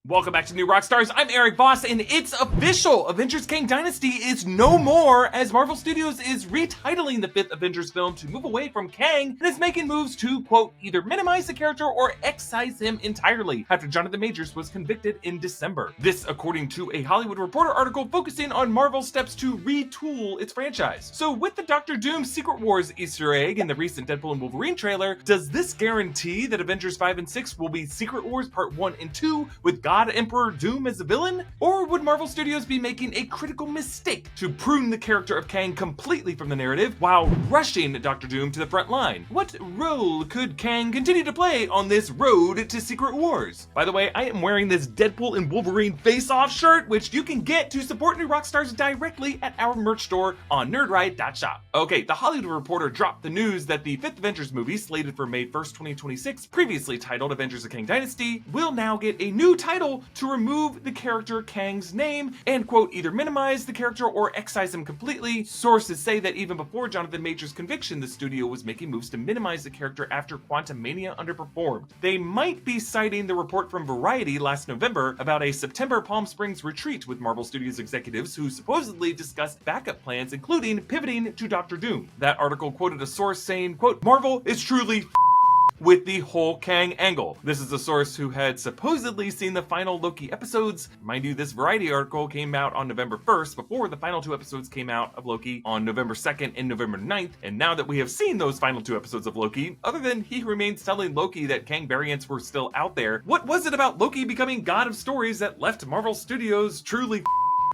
Welcome back to New Rockstars. I'm Erik Voss, and it's official! Avengers Kang Dynasty is no more, as Marvel Studios is retitling the 5th Avengers film to move away from Kang and is making moves to, quote, either minimize the character or excise him entirely after Jonathan Majors was convicted in December. This, according to a Hollywood Reporter article focusing on Marvel's steps to retool its franchise. So with the Doctor Doom Secret Wars Easter egg in the recent Deadpool and Wolverine trailer, does this guarantee that Avengers 5 and 6 will be Secret Wars Part 1 and 2 with God Emperor Doom as a villain? Or would Marvel Studios be making a critical mistake to prune the character of Kang completely from the narrative while rushing Doctor Doom to the front line? What role could Kang continue to play on this road to Secret Wars? By the way, I am wearing this Deadpool and Wolverine face-off shirt, which you can get to support New Rockstars directly at our merch store on nerdright.shop. Okay, the Hollywood Reporter dropped the news that the 5th Avengers movie, slated for May 1st, 2026, previously titled Avengers the Kang Dynasty, will now get a new title to remove the character Kang's name and, quote, either minimize the character or excise him completely. Sources say that even before Jonathan Majors' conviction, the studio was making moves to minimize the character after Quantumania underperformed. They might be citing the report from Variety last November about a September Palm Springs retreat with Marvel Studios executives who supposedly discussed backup plans, including pivoting to Doctor Doom. That article quoted a source saying, quote, Marvel is truly with the whole Kang angle. This is a source who had supposedly seen the final Loki episodes. Mind you, this Variety article came out on November 1st before the final 2 episodes came out of Loki on November 2nd and November 9th. And now that we have seen those final 2 episodes of Loki, other than he remains telling Loki that Kang variants were still out there, what was it about Loki becoming God of Stories that left Marvel Studios truly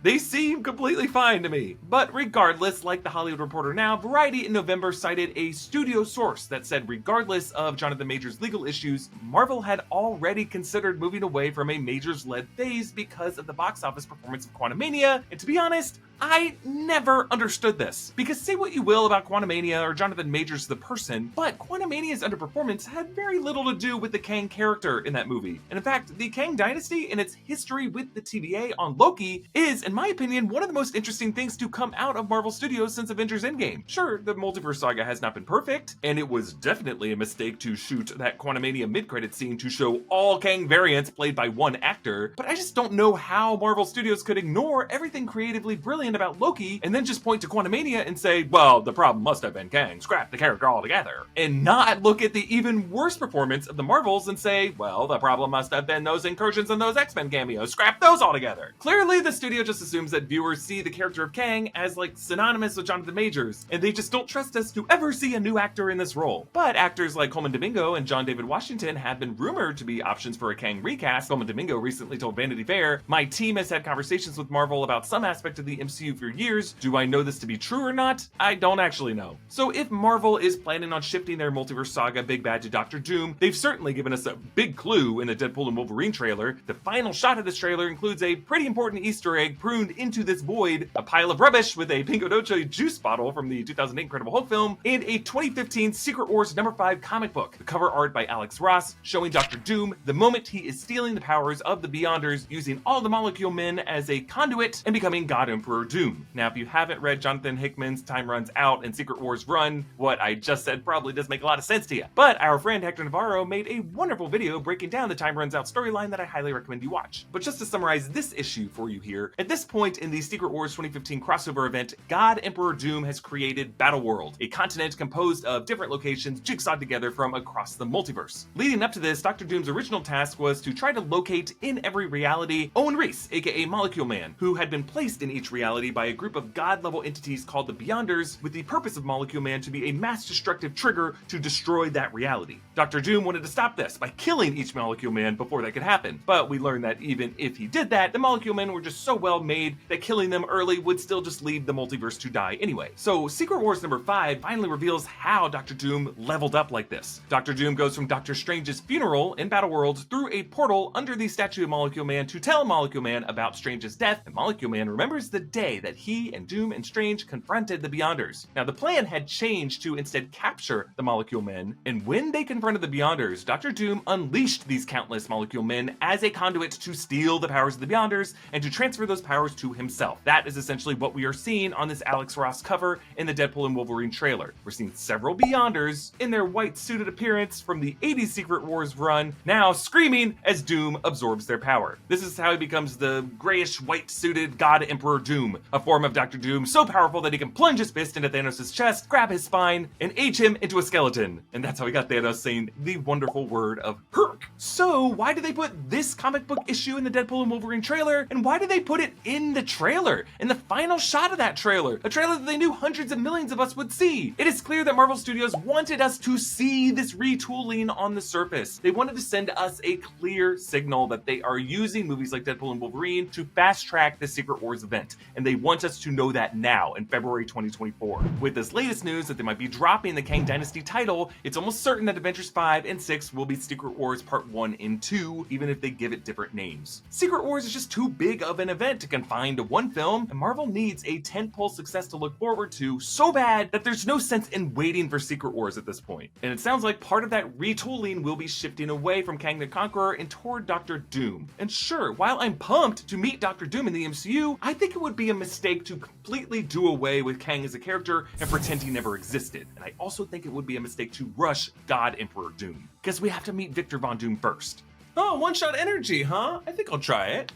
They seem completely fine to me. But regardless, like the Hollywood Reporter now, Variety in November cited a studio source that said regardless of Jonathan Majors' legal issues, Marvel had already considered moving away from a Majors-led phase because of the box office performance of Quantumania, and to be honest, I never understood this. Because say what you will about Quantumania or Jonathan Majors the person, but Quantumania's underperformance had very little to do with the Kang character in that movie. And in fact, the Kang Dynasty and its history with the TVA on Loki is, in my opinion, one of the most interesting things to come out of Marvel Studios since Avengers Endgame. Sure, the Multiverse Saga has not been perfect, and it was definitely a mistake to shoot that Quantumania mid-credit scene to show all Kang variants played by one actor, but I just don't know how Marvel Studios could ignore everything creatively brilliant about Loki and then just point to Quantumania and say, well, the problem must have been Kang, scrap the character altogether, and not look at the even worse performance of the Marvels and say, well, the problem must have been those incursions and those X-Men cameos, scrap those altogether. Clearly, the studio just assumes that viewers see the character of Kang as like synonymous with Jonathan Majors, and they just don't trust us to ever see a new actor in this role. But actors like Coleman Domingo and John David Washington have been rumored to be options for a Kang recast. Coleman Domingo recently told Vanity Fair, my team has had conversations with Marvel about some aspect of the MCU for years. Do I know this to be true or not? I don't actually know. So if Marvel is planning on shifting their Multiverse Saga big bad to Doctor Doom, they've certainly given us a big clue in the Deadpool and Wolverine trailer. The final shot of this trailer includes a pretty important Easter egg pruned into this void, a pile of rubbish with a Pinko Doce juice bottle from the 2008 Incredible Hulk film, and a 2015 Secret Wars #5 comic book. The cover art by Alex Ross showing Doctor Doom the moment he is stealing the powers of the Beyonders, using all the Molecule Men as a conduit and becoming God Emperor Doom. Now, if you haven't read Jonathan Hickman's Time Runs Out and Secret Wars Run, what I just said probably does make a lot of sense to you. But our friend Hector Navarro made a wonderful video breaking down the Time Runs Out storyline that I highly recommend you watch. But just to summarize this issue for you here, at this point in the Secret Wars 2015 crossover event, God Emperor Doom has created Battleworld, a continent composed of different locations jigsawed together from across the multiverse. Leading up to this, Dr. Doom's original task was to try to locate in every reality Owen Reese, aka Molecule Man, who had been placed in each reality by a group of god-level entities called the Beyonders, with the purpose of Molecule Man to be a mass-destructive trigger to destroy that reality. Dr. Doom wanted to stop this by killing each Molecule Man before that could happen, but we learned that even if he did that, the Molecule Men were just so well made that killing them early would still just leave the multiverse to die anyway. So Secret Wars #5 finally reveals how Dr. Doom leveled up like this. Dr. Doom goes from Doctor Strange's funeral in Battleworld through a portal under the statue of Molecule Man to tell Molecule Man about Strange's death, and Molecule Man remembers the day day that he and Doom and Strange confronted the Beyonders. Now, the plan had changed to instead capture the Molecule Men, and when they confronted the Beyonders, Dr. Doom unleashed these countless Molecule Men as a conduit to steal the powers of the Beyonders and to transfer those powers to himself. That is essentially what we are seeing on this Alex Ross cover in the Deadpool and Wolverine trailer. We're seeing several Beyonders in their white suited appearance from the 80s Secret Wars run, now screaming as Doom absorbs their power. This is how he becomes the grayish white suited God Emperor Doom, a form of Dr. Doom so powerful that he can plunge his fist into Thanos' chest, grab his spine, and age him into a skeleton. And that's how we got Thanos saying the wonderful word of Hurd. So why did they put this comic book issue in the Deadpool and Wolverine trailer? And why did they put it in the trailer? In the final shot of that trailer? A trailer that they knew hundreds of millions of us would see. It is clear that Marvel Studios wanted us to see this retooling on the surface. They wanted to send us a clear signal that they are using movies like Deadpool and Wolverine to fast track the Secret Wars event. And they want us to know that now in February 2024. With this latest news that they might be dropping the Kang Dynasty title, it's almost certain that Avengers 5 and 6 will be Secret Wars Part 1 and 2, even if they give it different names. Secret Wars is just too big of an event to confine to one film, and Marvel needs a tentpole success to look forward to so bad that there's no sense in waiting for Secret Wars at this point. And it sounds like part of that retooling will be shifting away from Kang the Conqueror and toward Dr. Doom. And sure, while I'm pumped to meet Dr. Doom in the MCU, I think it would be a mistake to completely do away with Kang as a character and pretend he never existed. And I also think it would be a mistake to rush God Emperor Doom, because we have to meet Victor Von Doom first. Oh, one-shot energy, huh? I think I'll try it.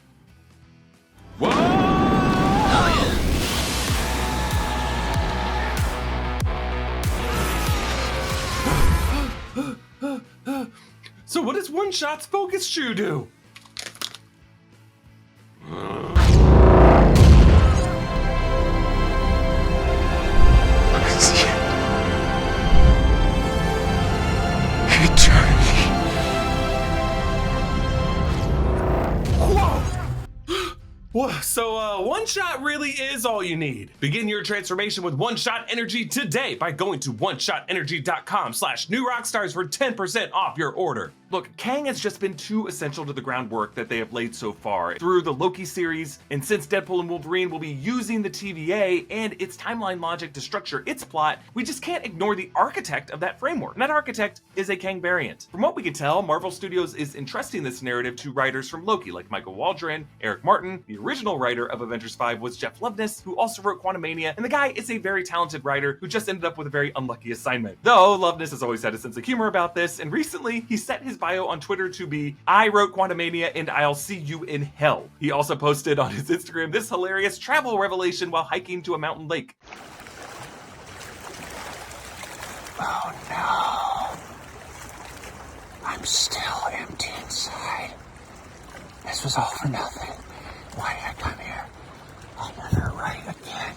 Whoa! Oh, yeah. So what does one-shot's focus shoe do? So one shot really is all you need. Begin your transformation with one shot energy today by going to oneshotenergy.com/newrockstars for 10% off your order. Look, Kang has just been too essential to the groundwork that they have laid so far through the Loki series, and since Deadpool and Wolverine will be using the TVA and its timeline logic to structure its plot, we just can't ignore the architect of that framework. And that architect is a Kang variant. From what we can tell, Marvel Studios is entrusting this narrative to writers from Loki like Michael Waldron, Eric Martin. The original writer of Avengers 5 was Jeff Loveness, who also wrote Quantumania, and the guy is a very talented writer who just ended up with a very unlucky assignment. Though Loveness has always had a sense of humor about this, and recently he set his bio on Twitter to be, "I wrote Quantumania and I'll see you in hell." He also posted on his Instagram this hilarious travel revelation while hiking to a mountain lake. Oh no. I'm still empty inside. This was all for nothing. Why did I come here? I'll never write again.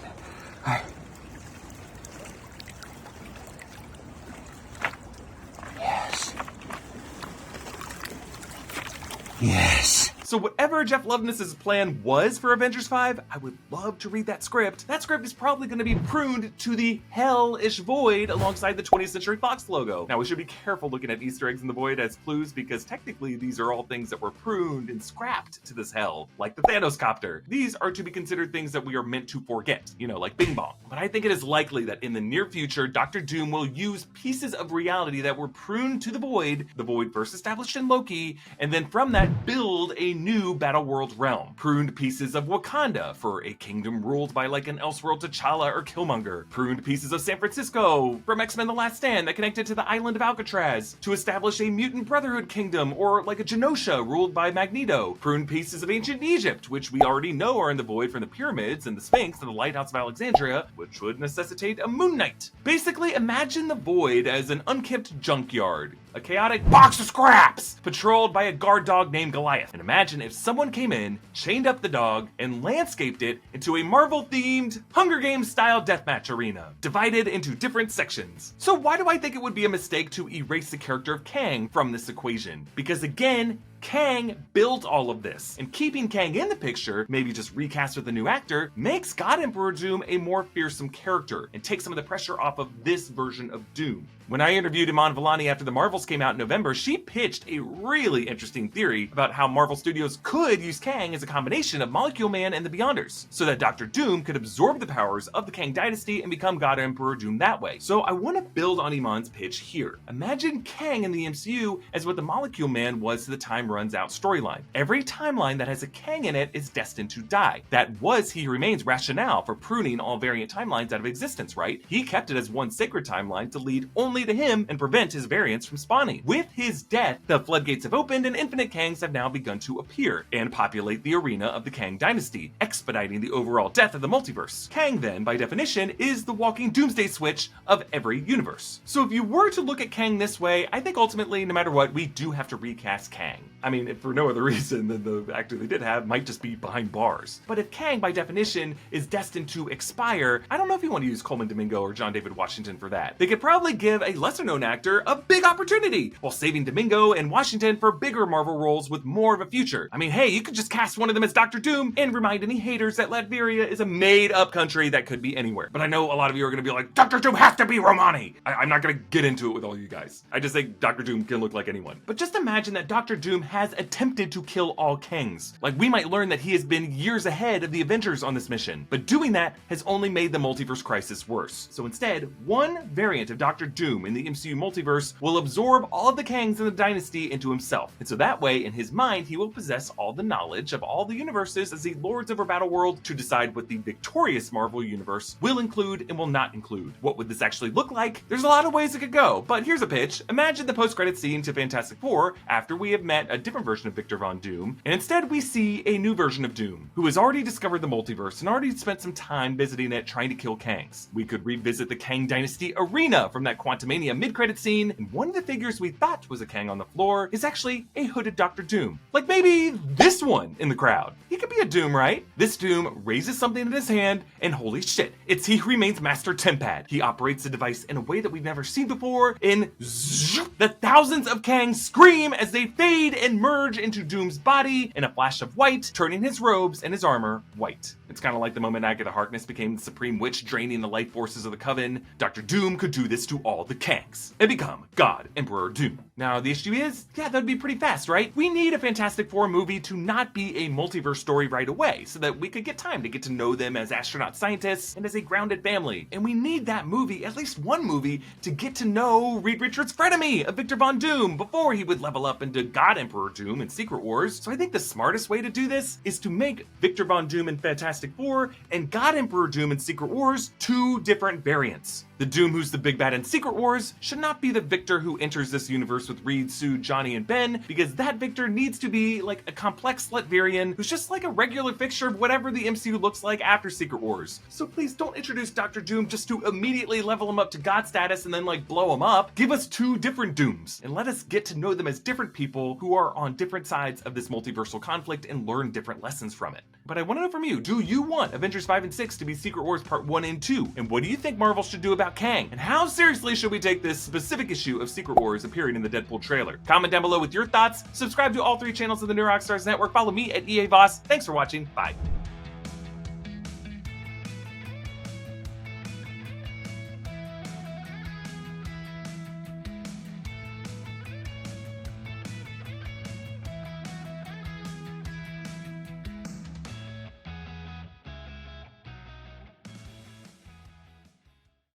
Yes. So whatever Jeff Loveness's plan was for Avengers 5, I would love to read that script. That script is probably going to be pruned to the hellish void alongside the 20th Century Fox logo. Now we should be careful looking at Easter eggs in the void as clues, because technically these are all things that were pruned and scrapped to this hell, like the Thanos copter. These are to be considered things that we are meant to forget, you know, like Bing Bong. But I think it is likely that in the near future, Dr. Doom will use pieces of reality that were pruned to the void first established in Loki, and then from that build a new Battle World realm. Pruned pieces of Wakanda for a kingdom ruled by like an Elseworld T'Challa or Killmonger. Pruned pieces of San Francisco from X-Men The Last Stand that connected to the island of Alcatraz to establish a Mutant Brotherhood kingdom, or like a Genosha ruled by Magneto. Pruned pieces of ancient Egypt, which we already know are in the void from the pyramids and the Sphinx and the Lighthouse of Alexandria, which would necessitate a Moon Knight. Basically, imagine the void as an unkempt junkyard, a chaotic box of scraps patrolled by a guard dog named Goliath. And imagine if someone came in, chained up the dog, and landscaped it into a Marvel-themed Hunger Games-style deathmatch arena, divided into different sections. So why do I think it would be a mistake to erase the character of Kang from this equation? Because again, Kang built all of this, and keeping Kang in the picture, maybe just recast with a new actor, makes God Emperor Doom a more fearsome character and takes some of the pressure off of this version of Doom. When I interviewed Iman Vellani after the Marvels came out in November, she pitched a really interesting theory about how Marvel Studios could use Kang as a combination of Molecule Man and the Beyonders, so that Dr. Doom could absorb the powers of the Kang Dynasty and become God Emperor Doom that way. So I want to build on Iman's pitch here. Imagine Kang in the MCU as what the Molecule Man was to the Time Runs Out storyline. Every timeline that has a Kang in it is destined to die. That was He Remains' rationale for pruning all variant timelines out of existence, right? He kept it as one sacred timeline to lead only to him and prevent his variants from spawning. With his death, the floodgates have opened and infinite Kangs have now begun to appear and populate the arena of the Kang Dynasty, expediting the overall death of the multiverse. Kang then, by definition, is the walking doomsday switch of every universe. So if you were to look at Kang this way, I think ultimately, no matter what, we do have to recast Kang. I mean, if for no other reason than the actor they did have might just be behind bars. But if Kang, by definition, is destined to expire, I don't know if you want to use Coleman Domingo or John David Washington for that. They could probably give a lesser-known actor a big opportunity, while saving Domingo and Washington for bigger Marvel roles with more of a future. I mean, hey, you could just cast one of them as Dr. Doom and remind any haters that Latveria is a made-up country that could be anywhere. But I know a lot of you are going to be like, Dr. Doom has to be Romani! I'm not going to get into it with all you guys. I just think Dr. Doom can look like anyone. But just imagine that Dr. Doom has attempted to kill all Kangs. Like, we might learn that he has been years ahead of the Avengers on this mission, but doing that has only made the multiverse crisis worse. So instead, one variant of Dr. Doom in the MCU Multiverse will absorb all of the Kangs in the Dynasty into himself. And so that way, in his mind, he will possess all the knowledge of all the universes as he lords over Battleworld to decide what the victorious Marvel Universe will include and will not include. What would this actually look like? There's a lot of ways it could go, but here's a pitch. Imagine the post-credit scene to Fantastic Four after we have met a different version of Victor Von Doom, and instead we see a new version of Doom, who has already discovered the multiverse and already spent some time visiting it trying to kill Kangs. We could revisit the Kang Dynasty arena from that Quantumania mid-credit scene, and one of the figures we thought was a Kang on the floor is actually a hooded Dr. Doom. Like maybe this one in the crowd. He could be a Doom, right? This Doom raises something in his hand, and holy shit, it's He Who Remains Master Tempad. He operates the device in a way that we've never seen before, and the thousands of Kangs scream as they fade and merge into Doom's body in a flash of white, turning his robes and his armor white. It's kind of like the moment Agatha Harkness became the Supreme Witch, draining the life forces of the Coven. Dr. Doom could do this to all the Kangs and become God Emperor Doom. Now, the issue is, yeah, that'd be pretty fast, right? We need a Fantastic Four movie to not be a multiverse story right away, so that we could get time to get to know them as astronaut scientists and as a grounded family. And we need that movie, at least one movie, to get to know Reed Richards' frenemy of Victor Von Doom before he would level up into God Emperor Doom in Secret Wars. So I think the smartest way to do this is to make Victor Von Doom in Fantastic Four and God Emperor Doom in Secret Wars two different variants. The Doom who's the big bad in Secret Wars should not be the Victor who enters this universe with Reed, Sue, Johnny, and Ben, because that Victor needs to be like a complex Latvian who's just like a regular fixture of whatever the MCU looks like after Secret Wars. So please don't introduce Dr. Doom just to immediately level him up to God status and then like blow him up. Give us two different Dooms and let us get to know them as different people who are on different sides of this multiversal conflict and learn different lessons from it. But I want to know from you, do you want Avengers 5 and 6 to be Secret Wars Part 1 and 2? And what do you think Marvel should do about Kang? And how seriously should we take this specific issue of Secret Wars appearing in the Deadpool trailer? Comment down below with your thoughts, subscribe to all 3 channels of the New Rockstars Network, follow me at EA Voss. Thanks for watching, bye.